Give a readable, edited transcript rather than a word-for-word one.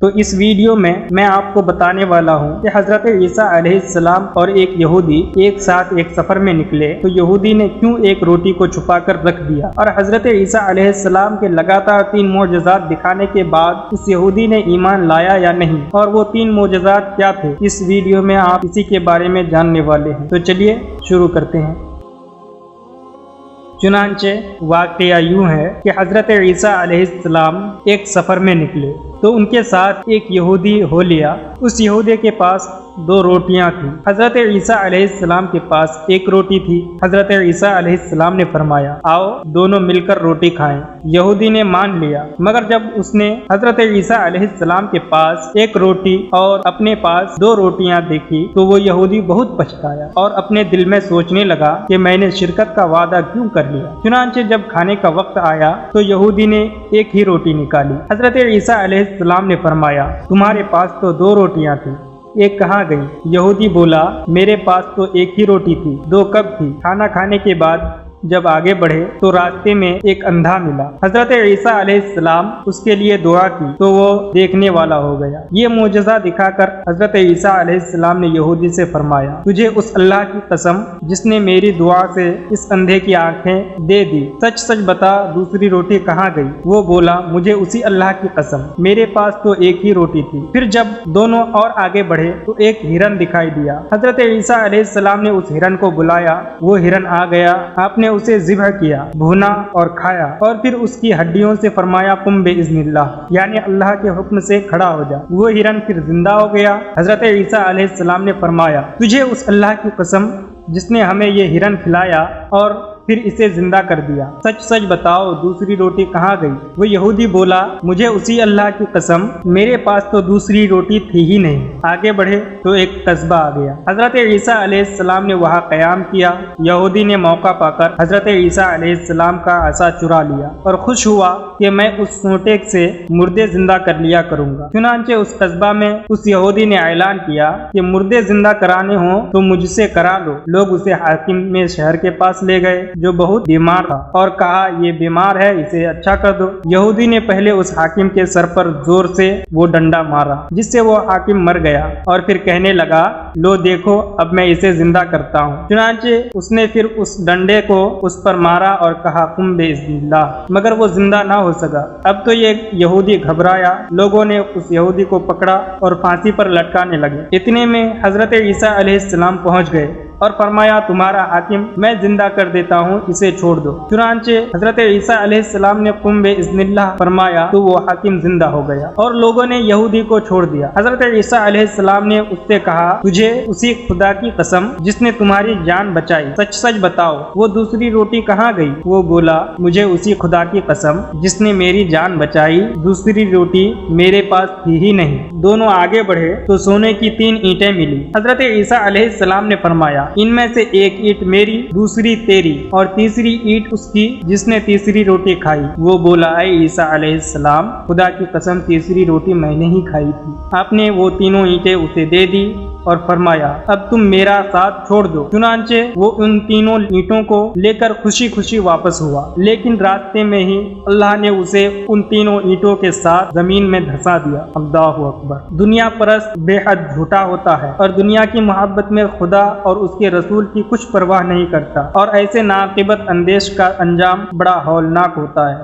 تو اس ویڈیو میں میں آپ کو بتانے والا ہوں کہ حضرت عیسیٰ علیہ السلام اور ایک یہودی ایک ساتھ ایک سفر میں نکلے تو یہودی نے کیوں ایک روٹی کو چھپا کر رکھ دیا، اور حضرت عیسیٰ علیہ السلام کے لگاتار 3 معجزات دکھانے کے بعد اس یہودی نے ایمان لایا یا نہیں، اور وہ 3 معجزات کیا تھے، اس ویڈیو میں آپ اسی کے بارے میں جاننے والے ہیں۔ تو چلیے شروع کرتے ہیں۔ چنانچہ واقعہ یوں ہے کہ حضرت عیسیٰ علیہ السلام ایک سفر میں نکلے تو ان کے ساتھ ایک یہودی ہو لیا۔ اس یہودی کے پاس 2 روٹیاں تھیں۔ حضرت عیسیٰ علیہ السلام کے پاس 1 روٹی تھی۔ حضرت عیسیٰ علیہ السلام نے فرمایا، آؤ دونوں مل کر روٹی کھائیں۔ یہودی نے مان لیا، مگر جب اس نے حضرت عیسیٰ علیہ السلام کے پاس 1 روٹی اور اپنے پاس 2 روٹیاں دیکھی تو وہ یہودی بہت پچھتایا اور اپنے دل میں سوچنے لگا کہ میں نے شرکت کا وعدہ کیوں کر لیا۔ چنانچہ جب کھانے کا وقت آیا تو یہودی نے 1 ہی روٹی نکالی۔ حضرت عیسیٰ علیہ السلام نے فرمایا، تمہارے پاس تو 2 روٹیاں تھیں، 1 کہاں گئی؟ یہودی بولا، میرے پاس تو 1 ہی روٹی تھی، 2 کب تھی؟ کھانا کھانے کے بعد جب آگے بڑھے تو راستے میں ایک اندھا ملا۔ حضرت عیسیٰ علیہ السلام اس کے لیے دعا کی تو وہ دیکھنے والا ہو گیا۔ یہ معجزہ دکھا کر حضرت عیسیٰ علیہ السلام نے یہودی سے فرمایا، تجھے اس اللہ کی قسم جس نے میری دعا سے اس اندھے کی آنکھیں دے دی، سچ سچ بتا دوسری روٹی کہاں گئی؟ وہ بولا، مجھے اسی اللہ کی قسم، میرے پاس تو 1 ہی روٹی تھی۔ پھر جب دونوں اور آگے بڑھے تو ایک ہرن دکھائی دیا۔ حضرت عیسیٰ علیہ السلام نے اس ہرن کو بلایا، وہ ہرن آ گیا، آپ نے اسے ذبح کیا، بھونا اور کھایا، اور پھر اس کی ہڈیوں سے فرمایا، قم باذن اللہ، یعنی اللہ کے حکم سے کھڑا ہو جا۔ وہ ہرن پھر زندہ ہو گیا۔ حضرت عیسیٰ علیہ السلام نے فرمایا، تجھے اس اللہ کی قسم جس نے ہمیں یہ ہرن کھلایا اور پھر اسے زندہ کر دیا، سچ سچ بتاؤ دوسری روٹی کہاں گئی؟ وہ یہودی بولا، مجھے اسی اللہ کی قسم، میرے پاس تو دوسری روٹی تھی ہی نہیں۔ آگے بڑھے تو ایک قصبہ آ گیا۔ حضرت عیسیٰ علیہ السلام نے وہاں قیام کیا۔ یہودی نے موقع پا کر حضرت عیسیٰ علیہ السلام کا عصا چرا لیا اور خوش ہوا کہ میں اس سونٹے سے مردے زندہ کر لیا کروں گا۔ چنانچہ اس قصبہ میں اس یہودی نے اعلان کیا کہ مردے زندہ کرانے ہوں تو مجھ سے کرا لو۔ لوگ اسے حاکم میں شہر کے پاس لے گئے جو بہت بیمار تھا اور کہا، یہ بیمار ہے، اسے اچھا کر دو۔ یہودی نے پہلے اس حاکم کے سر پر زور سے وہ ڈنڈا مارا جس سے وہ حاکم مر گیا، اور پھر کہنے لگا، لو دیکھو اب میں اسے زندہ کرتا ہوں۔ چنانچہ اس نے پھر اس ڈنڈے کو اس پر مارا اور کہا، قم باذن اللہ، مگر وہ زندہ نہ ہو سکا۔ اب تو یہ یہودی گھبرایا، لوگوں نے اس یہودی کو پکڑا اور پھانسی پر لٹکانے لگے۔ اتنے میں حضرت عیسیٰ علیہ السلام پہنچ گئے اور فرمایا، تمہارا حاکم میں زندہ کر دیتا ہوں، اسے چھوڑ دو۔ چنانچہ حضرت عیسیٰ علیہ السلام نے قم باذن اللہ فرمایا تو وہ حاکم زندہ ہو گیا اور لوگوں نے یہودی کو چھوڑ دیا۔ حضرت عیسیٰ علیہ السلام نے اس سے کہا، تجھے اسی خدا کی قسم جس نے تمہاری جان بچائی، سچ سچ بتاؤ وہ دوسری روٹی کہاں گئی؟ وہ بولا، مجھے اسی خدا کی قسم جس نے میری جان بچائی، دوسری روٹی میرے پاس تھی ہی نہیں۔ دونوں آگے بڑھے تو سونے کی 3 اینٹیں ملی۔ حضرت عیسیٰ علیہ السلام نے فرمایا، ان میں سے 1 اینٹ میری، دوسری تیری، اور تیسری اینٹ اس کی جس نے تیسری روٹی کھائی۔ وہ بولا، اے عیسیٰ علیہ السلام، خدا کی قسم تیسری روٹی میں نے ہی کھائی تھی۔ آپ نے وہ تینوں اینٹیں اسے دے دی اور فرمایا، اب تم میرا ساتھ چھوڑ دو۔ چنانچہ وہ ان تینوں اینٹوں کو لے کر خوشی خوشی واپس ہوا، لیکن راستے میں ہی اللہ نے اسے ان تینوں اینٹوں کے ساتھ زمین میں دھسا دیا۔ اللہ اکبر۔ دنیا پرست بے حد جھوٹا ہوتا ہے اور دنیا کی محبت میں خدا اور اس کے رسول کی کچھ پرواہ نہیں کرتا، اور ایسے ناقابت اندیش کا انجام بڑا ہولناک ہوتا ہے۔